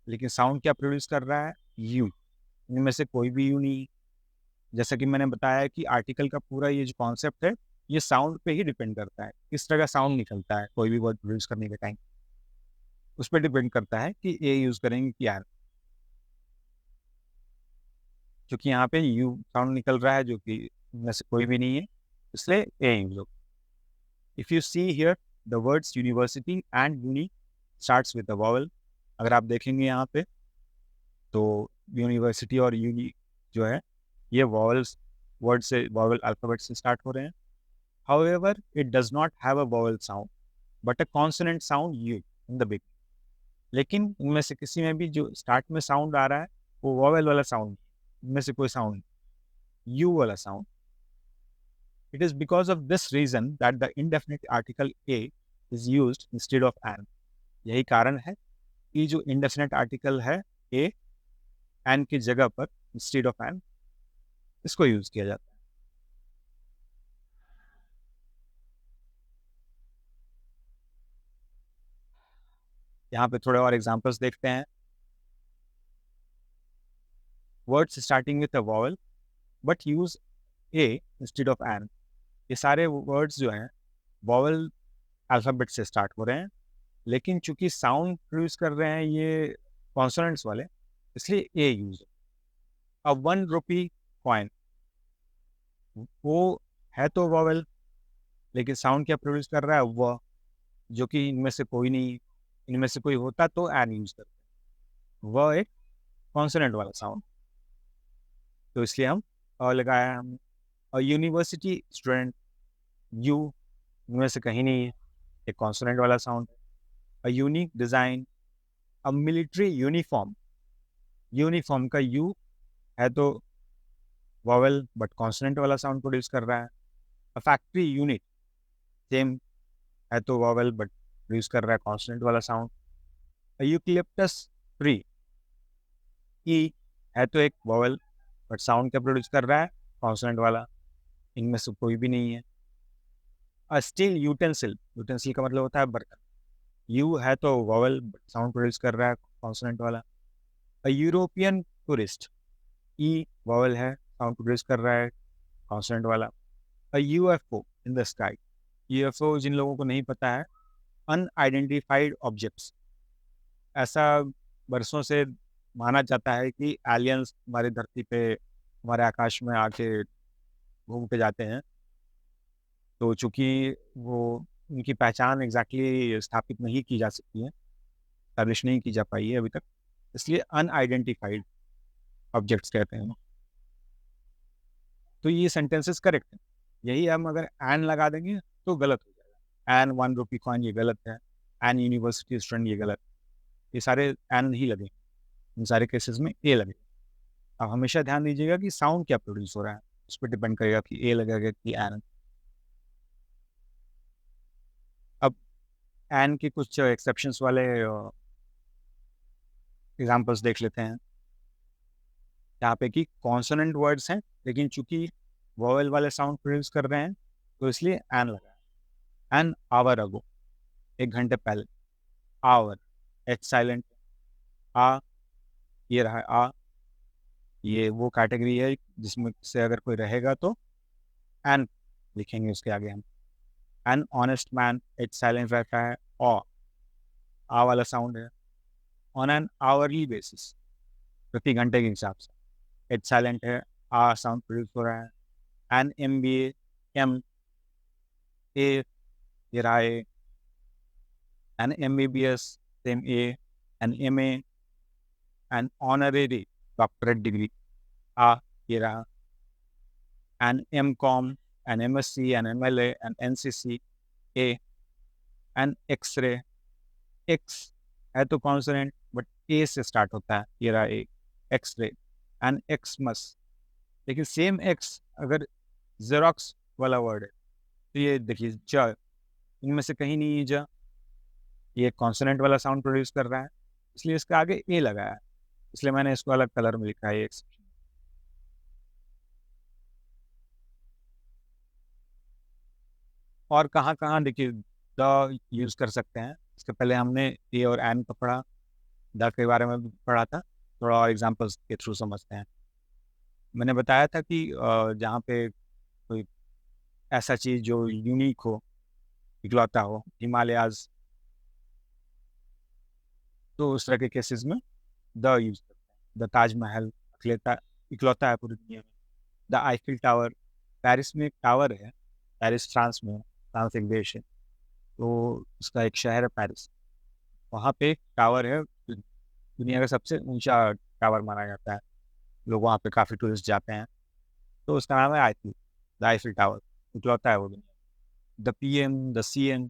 लेकिन साउंड क्या प्रोड्यूस कर रहा है? यू। इनमें से कोई भी यू नहीं। जैसा कि मैंने बताया कि आर्टिकल का पूरा ये जो कॉन्सेप्ट है ये साउंड पे ही डिपेंड करता है, किस तरह का साउंड निकलता है कोई भी वर्ड प्रोड्यूस करने के टाइम, उस पर डिपेंड करता है कि ए यूज करेंगे कि आर। क्योंकि यहाँ पे यू साउंड निकल रहा है जो कि इनमें से कोई भी नहीं है, इसलिए ए यूज होगा। If you see here the words university and uni starts with a vowel. अगर आप देखेंगे यहाँ पे तो यूनिवर्सिटी और यूनी जो है ये वॉवल्स वर्ड से वॉवल अल्फ़ाबेट से स्टार्ट हो रहे हैं। However it does not have a vowel sound but a consonant sound you in the big. लेकिन इनमें से किसी में भी जो स्टार्ट में साउंड आ रहा है वो वॉवल वाला साउंड, इनमें से कोई साउंड, यू वाला साउंड। It is because of this reason that the indefinite article A is used instead of an. यही कारण है कि जो इंडेफिनिट आर्टिकल है ए, एन की जगह पर इंस्टेड ऑफ एन इसको यूज किया जाता है। यहाँ पे थोड़े और एग्जांपल्स देखते हैं। Words starting with a vowel but use a instead of an. ये सारे वर्ड्स जो हैं वॉवल अल्फ़ाबेट से स्टार्ट हो रहे हैं, लेकिन चूंकि साउंड प्रोड्यूस कर रहे हैं ये कॉन्सोनेंट्स वाले, इसलिए ए यूज। अब 1 रुपी कॉइन वो है तो वॉवल, लेकिन साउंड क्या प्रोड्यूस कर रहा है वह, जो कि इनमें से कोई नहीं। इनमें से कोई होता तो एन यूज करते, वह एक कॉन्सोनेंट वाला साउंड, तो इसलिए हम लगाया हम। और यूनिवर्सिटी स्टूडेंट यू इनमें से कहीं नहीं है, एक कॉन्सोनेंट वाला साउंड है। A unique design, a military uniform, uniform का यू है तो वॉवल बट कॉन्सोनेंट वाला साउंड प्रोड्यूस कर रहा है। अ फैक्ट्री यूनिट सेम है तो वॉवल बट प्रोड्यूस कर रहा है कॉन्सोनेंट वाला साउंड। अ यूकलिप्टस ट्री, ई है तो एक वॉवल बट साउंड क्या प्रोड्यूस कर रहा है कॉन्सोनेंट वाला, इनमें से कोई भी नहीं है। अ स्टील यूटेंसिल, यूटेंसिल का मतलब होता है बर्तन, यू है तो वॉवल बट साउंड प्रोड्यूस कर रहा है कॉन्सोनेंट वाला। A European tourist, E vowel है साउंड प्रोड्यूस कर रहा है कॉन्सोनेंट वाला। A UFO in the sky, UFO जिन लोगों को नहीं पता है अनआइडेंटिफाइड ऑब्जेक्ट्स, ऐसा बरसों से माना जाता है कि एलियंस हमारी धरती पे हमारे आकाश में आके घूम के जाते हैं। तो चूंकि वो उनकी पहचान एग्जैक्टली स्थापित नहीं की जा सकती है, स्टैब्लिश नहीं की जा पाई है अभी तक, इसलिए अनआइडेंटिफाइड ऑब्जेक्ट्स कहते हैं। तो ये सेंटेंसेस करेक्ट है। यही हम अगर एन लगा देंगे तो गलत हो जाएगा। एन 1 रुपी कॉइन ये गलत है, एन यूनिवर्सिटी स्टूडेंट ये गलत, ये सारे एन ही लगे, इन सारे केसेस में ए लगे। अब हमेशा ध्यान दीजिएगा कि साउंड क्या प्रोड्यूस हो रहा है, उस पर डिपेंड करेगा कि ए लगेगा कि एन। अब एन के कुछ एक्सेप्शंस वाले एग्जांपल्स देख लेते हैं। यहाँ पे कि कॉन्सोनेंट वर्ड्स हैं लेकिन चूंकि वॉवेल वाले साउंड प्रोड्यूस कर रहे हैं तो इसलिए एन लगा है। एन आवर अगो, 1 घंटे पहले। Our, H silent. आ, ये रहा आ, ये वो कैटेगरी है जिसमें से अगर कोई रहेगा तो एन लिखेंगे उसके आगे हम। An honest man, H silent रहता है। आ वाला साउंड है। ऑन एन आवरली बेसिस, प्रति घंटे के हिसाब से एच साइलेंट है, आ साउंड प्रोड्यूस हो रहा है। An M B M, A ये रहा A. An M B B S same A. An M A, an honorary doctorate degree, आ ये रहा। An M com, an M S C, an M L an N C C, A. An X-ray, X है तो कॉन्सोनेंट बट ए से स्टार्ट होता है, ये रहा ए, एक्सरे। एन एक्समस, लेकिन सेम एक्स अगर जेरोक्स वाला वर्ड है तो ये देखिए ज, इनमें से कहीं नहीं है ज, ये कॉन्सोनेंट वाला साउंड प्रोड्यूस कर रहा है इसलिए इसके आगे ए लगाया है, इसलिए मैंने इसको अलग कलर में लिखा है ये। और कहाँ कहाँ देखिए द यूज कर सकते हैं, इसके पहले हमने ए और एन का पढ़ा, द के बारे में भी पढ़ा था, थोड़ा और एग्जांपल्स के थ्रू समझते हैं। मैंने बताया था कि जहाँ पे कोई ऐसा चीज़ जो यूनिक हो, इकलौता हो, हिमालयाज, तो उस तरह के केसेस में द यूज करते हैं। द ताजमहल अखिलेता इकलौता है पूरी दुनिया में। द आईफिल टावर, पेरिस में एक टावर है, पेरिस फ्रांस में है, फ्रांस एक देश है, तो उसका एक शहर है पेरिस, वहाँ पे एक टावर है, दुनिया का सबसे ऊंचा टावर माना जाता है। लोग वहाँ पे काफ़ी टूरिस्ट जाते हैं। तो उसका नाम है आईफिल, द आईफिल टावर। इकलौता है वो दुनिया। द पीएम, द सीएम,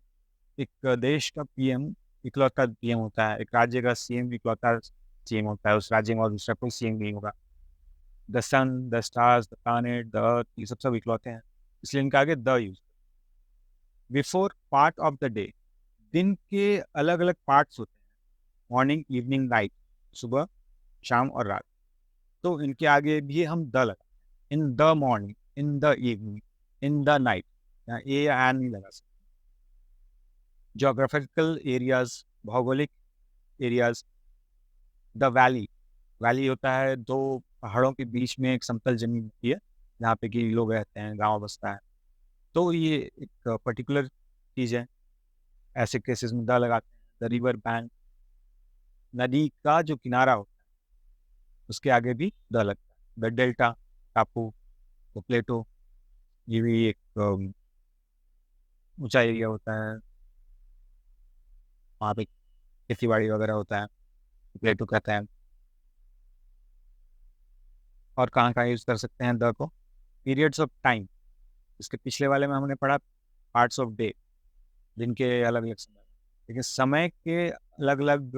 एक देश का पीएम इकलौता पीएम होता है, एक राज्य का सीएम इकलौता सीएम होता है। उस राज्य में और दूसरा कोई सीएम नहीं होगा। The sun, the stars, the planet, the earth, ये सब सब इकलौते हैं, इसलिए इनका आगे the use. Before part of the day, दिन के अलग अलग पार्ट्स होते हैं, मॉर्निंग, इवनिंग, नाइट, सुबह, शाम और रात। तो इनके आगे भी हम द लगा, in the morning, in the evening, in the night, यहाँ ए या एन नहीं लगा सकते। जोग्राफिकल एरियाज, भौगोलिक एरियाज। द वैली, वैली होता है दो पहाड़ों के बीच में एक समतल जमीन होती है जहाँ पे कि लोग रहते हैं, गांव बसता है। तो ये एक पर्टिकुलर चीज़ है। ऐसे केसेस में द लगाते हैं। द रिवर बैंक, नदी का जो किनारा होता है उसके आगे भी द लगता है। द डेल्टा, टापू, द प्लेटो, ये भी एक ऊंचा एरिया होता है, वहाँ पे खेती बाड़ी वगैरह होता है, प्लेटो कहते हैं। और कहाँ कहाँ यूज़ कर सकते हैं द को? पीरियड्स ऑफ टाइम, इसके पिछले वाले में हमने पढ़ा पार्ट्स ऑफ डे, दिन के अलग अलग समय। लेकिन समय के अलग अलग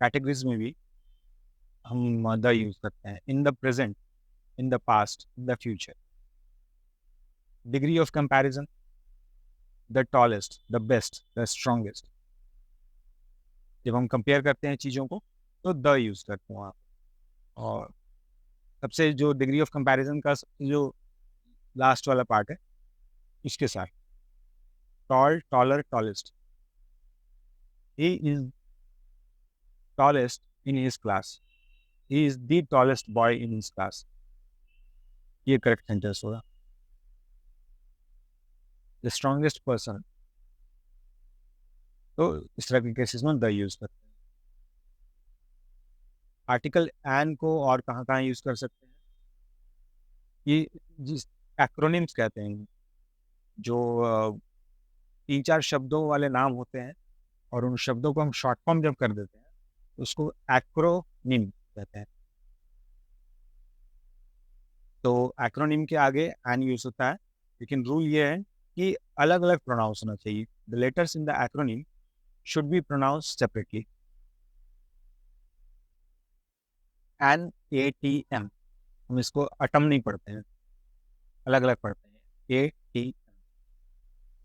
कैटेगरीज में भी हम द यूज करते हैं। In the present, in the past, in the future. Degree of comparison, the tallest, the best, the strongest. जब हम कंपेयर करते हैं चीज़ों को तो द यूज करते हैं वहाँ पे। और सबसे जो डिग्री ऑफ कंपैरिजन का सबसे जो लास्ट वाला पार्ट है इसके साथ, tall, taller, tallest. He is tallest in his class, he is the tallest boy in his class. ये करेक्ट सेंटेंस होगा। The strongest person. तो इस तरह के केसेस में द यूज करते हैं। आर्टिकल एन को और कहाँ कहाँ यूज कर सकते हैं? ये जिस एक्रोनिम्स कहते हैं, जो तीन चार शब्दों वाले नाम होते हैं और उन शब्दों को हम शॉर्ट फॉर्म जब कर देते हैं तो उसको एक्रोनिम कहते हैं। तो एक्रोनिम के आगे एन यूज होता है, लेकिन रूल ये है कि अलग अलग प्रोनाउंस होना चाहिए। The letters in the acronym should be pronounce separately. N, A, T, M, हम इसको अटम नहीं पढ़ते हैं, अलग अलग पढ़ते हैं। ए, टी,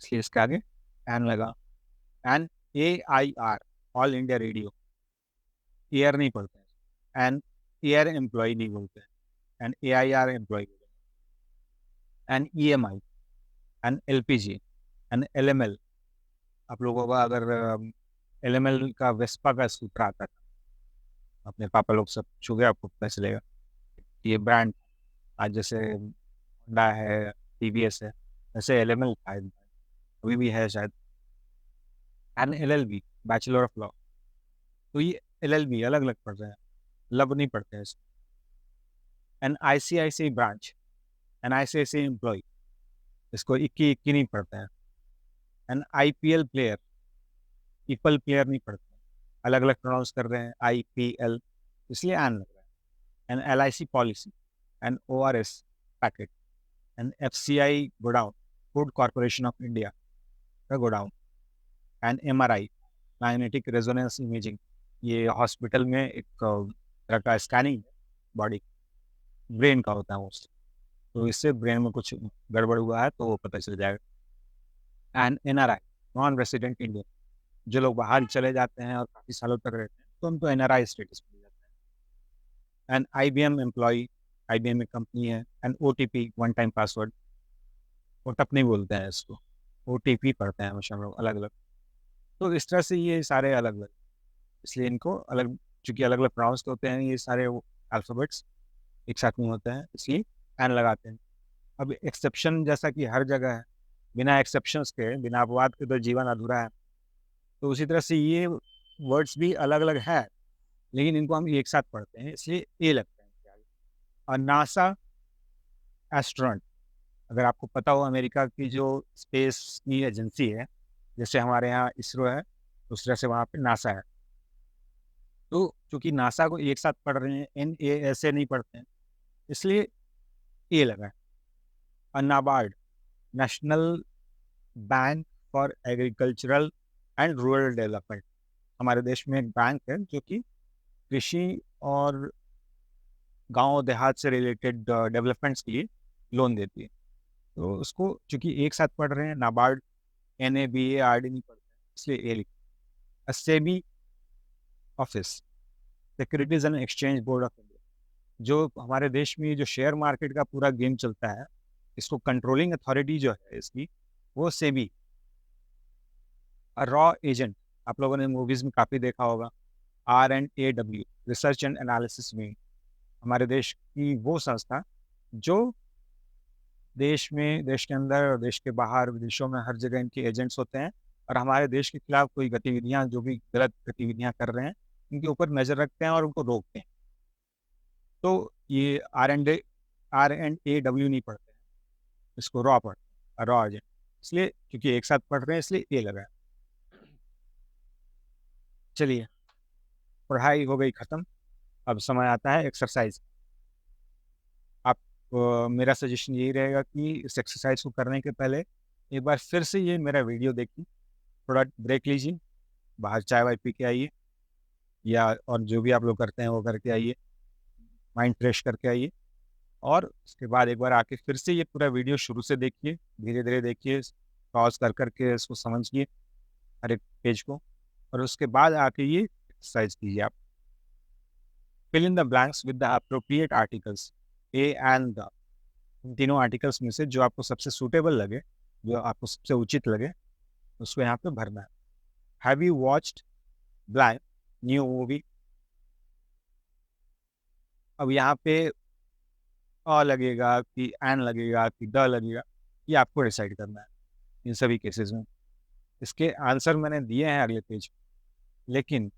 इसलिए इसके आगे एन लगा। N, A, I, R, all India radio, air नहीं पढ़ते हैं। एन, एयर एम्प्लॉय नहीं बोलते हैं। An, A, I, R employ. An, E, M, I, an, L, P, G, an, L, M, L. आप लोगों का अगर एल, एम, एल का वेस्पा का स्कूटर आता था, अपने पापा लोग सब छू गए, आपको पता चलेगा। ये ब्रांड आज जैसे होंडा है, टीवीएस है, ऐसे एल, एम, एल था, अभी भी है शायद। An, L, L B, bachelor of law. तो ये एल, एल बी अलग अलग पढ़ रहे हैं, लब नहीं पढ़ते हैं इसको। An, I, C, I, C branch, an, I, C, I, C employ, इसको इक्की इक्की नहीं पढ़ते हैं। An, I, P, L player, people player नहीं पढ़ते हैं, अलग अलग प्रोनाउंस कर रहे हैं, आई, पी, एल, इसलिए एन लग रहा है। An, L, I, C policy, an, O, R, S packet, an, F, C, I godown, food corporation of India का godown. An, M, are, I magnetic resonance imaging, ये हॉस्पिटल में एक तरह का स्कैनिंग बॉडी ब्रेन का होता है वो, तो इससे ब्रेन में कुछ गड़बड़ हुआ है तो वो पता चल जाएगा। And N, R, I non resident Indian, जो लोग बाहर चले जाते हैं और काफ़ी सालों तक रहते हैं तो उनको एन, आर, आई स्टेटस मिल जाता है। And I, B, M employ, I, B, M एक कंपनी है। And O, T, P one time password, ओटप नहीं बोलते हैं इसको, ओ, टी, पी पढ़ते हैं हमेशा हम लोग अलग अलग। तो इस तरह से ये सारे अलग अलग, इसलिए इनको अलग, चूंकि अलग अलग प्रोनाउंस होते हैं ये सारे अल्फ़ाबेट्स एक साथ में होते हैं, इसलिए एन लगाते हैं। अब एक्सेप्शन जैसा कि हर जगह है, बिना एक्सेप्शंस के, बिना अपवाद के तो जीवन अधूरा है। तो उसी तरह से ये वर्ड्स भी अलग अलग है, लेकिन इनको हम एक साथ पढ़ते हैं, इसलिए ए लगता है। और नासा एस्ट्रोनॉट, अगर आपको पता हो, अमेरिका की जो स्पेस की एजेंसी है, जैसे हमारे यहाँ इसरो है, उस तरह से वहाँ पे नासा है। तो चूँकि नासा को एक साथ पढ़ रहे हैं, NASA नहीं पढ़ते हैं, इसलिए ए लगा है। और NABARD, national bank for agricultural and rural development, हमारे देश में एक बैंक है जो कि कृषि और गाँव देहात से रिलेटेड डेवलपमेंट्स के लिए लोन देती है। तो उसको चूँकि एक साथ पढ़ रहे हैं, नाबार्ड, NABARD नहीं पढ़ते हैं, इसलिए ए लिखा। SEBI office, securities and exchange board of India, जो हमारे देश में जो शेयर मार्केट का पूरा गेम चलता है, इसको कंट्रोलिंग अथॉरिटी जो है इसकी, वो सेबी। रॉ एजेंट, आप लोगों ने मूवीज में काफ़ी देखा होगा। R&AW, research and analysis wing, हमारे देश की वो संस्था जो देश में, देश के अंदर और देश के बाहर, विदेशों में हर जगह इनके एजेंट्स होते हैं और हमारे देश के खिलाफ कोई गतिविधियां, जो भी गलत गतिविधियां कर रहे हैं, इनके ऊपर नज़र रखते हैं और उनको रोकते हैं। तो ये R&AW नहीं पढ़ते हैं, इसको रॉ पढ़ते हैं, रॉ एजेंट। इसलिए क्योंकि एक साथ पढ़ रहे हैं इसलिए ए लगा है। चलिए, पढ़ाई हो गई ख़त्म, अब समय आता है एक्सरसाइज। आप मेरा सजेशन यही रहेगा कि इस एक्सरसाइज को करने के पहले एक बार फिर से ये मेरा वीडियो देखिए, थोड़ा ब्रेक लीजिए, बाहर चाय वाय पी के आइए, या और जो भी आप लोग करते हैं वो करके आइए, माइंड फ्रेश करके आइए। और उसके बाद एक बार आके फिर से ये पूरा वीडियो शुरू से देखिए, धीरे धीरे देखिए, पॉज कर करके इसको समझिए हर एक पेज को, और उसके बाद आके ये एक्सरसाइज कीजिए आप। Fill in the blanks with the appropriate articles, A and the, इन तीनों आर्टिकल्स में से जो आपको सबसे सूटेबल लगे, जो आपको सबसे उचित लगे, उसको यहाँ पे भरना है। Have you watched blank new movie? अब यहाँ पे अ लगेगा कि एन लगेगा कि द लगेगा, ये आपको डिसाइड करना है इन सभी केसेस में। इसके आंसर मैंने दिए हैं अगले पेज, लेकिन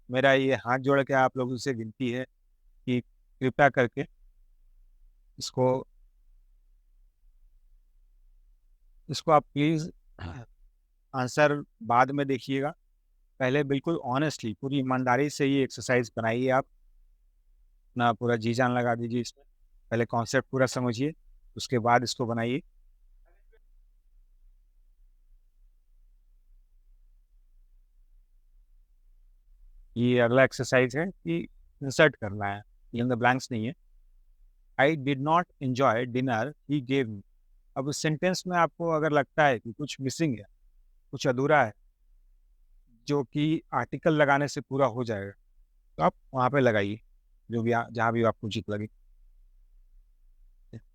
मेरा ये हाथ जोड़ के आप लोगों से विनती है कि कृपया करके इसको इसको आप प्लीज़ आंसर बाद में देखिएगा। पहले बिल्कुल ऑनेस्टली, पूरी ईमानदारी से ये एक्सरसाइज बनाइए आप, अपना पूरा जी जान लगा दीजिए इसमें। पहले कॉन्सेप्ट पूरा समझिए, उसके बाद इसको बनाइए। ये अगला एक्सरसाइज है कि इंसर्ट करना है, इन द ब्लैंक्स नहीं है। I did not enjoy dinner he gave me. अब उस सेंटेंस में आपको अगर लगता है कि कुछ मिसिंग है, कुछ अधूरा है, जो कि आर्टिकल लगाने से पूरा हो जाएगा, तो आप वहाँ पे लगाइए, जो भी जहाँ भी आपको उचित लगे।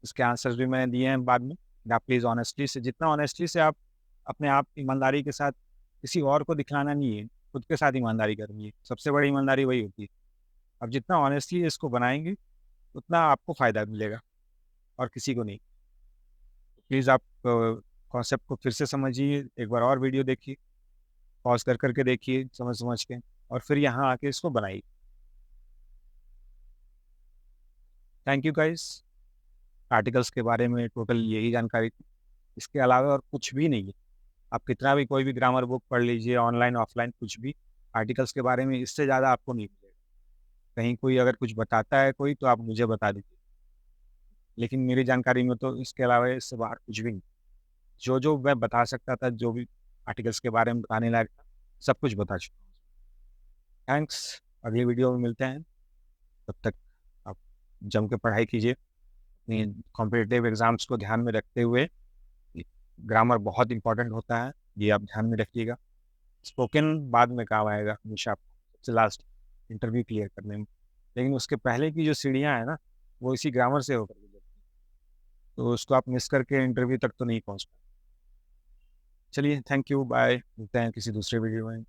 इसके आंसर्स भी मैंने दिए हैं बाद में। आप प्लीज़ ऑनेस्टली से, जितना ऑनेस्टली से आप अपने आप ईमानदारी के साथ, किसी और को दिखलाना नहीं है, खुद के साथ ईमानदारी करनी है, सबसे बड़ी ईमानदारी वही होती है। अब जितना ऑनेस्टली इसको बनाएंगे उतना आपको फ़ायदा मिलेगा और किसी को नहीं। प्लीज़ आप कॉन्सेप्ट को फिर से समझिए, एक बार और वीडियो देखिए, पॉज कर करके देखिए समझ समझ के, और फिर यहाँ आके इसको बनाइए। Thank you guys. आर्टिकल्स के बारे में टोटल यही जानकारी थी, इसके अलावा और कुछ भी नहीं है। आप कितना भी कोई भी ग्रामर बुक पढ़ लीजिए, ऑनलाइन ऑफलाइन कुछ भी, आर्टिकल्स के बारे में इससे ज़्यादा आपको नहीं मिलेगा। कहीं कोई अगर कुछ बताता है कोई, तो आप मुझे बता दीजिए, लेकिन मेरी जानकारी में तो इसके अलावा इससे बाहर कुछ भी नहीं। जो मैं बता सकता था, जो भी आर्टिकल्स के बारे में बताने लायक था, सब कुछ बता चुका हूँ। थैंक्स, अगली वीडियो में मिलते हैं, तब तक आप जम के पढ़ाई कीजिए, अपनी कॉम्पिटिटिव एग्ज़ाम्स को ध्यान में रखते हुए। ग्रामर बहुत इंपॉर्टेंट होता है, ये आप ध्यान में रखिएगा। स्पोकन बाद में काम आएगा हमेशा आपको, सबसे लास्ट, इंटरव्यू क्लियर करने में, लेकिन उसके पहले की जो सीढ़ियाँ हैं ना, वो इसी ग्रामर से होकर गुजरती हैं, तो उसको आप मिस करके इंटरव्यू तक तो नहीं पहुँच पाए। चलिए, थैंक यू, बाय, मिलते हैं किसी दूसरे वीडियो में।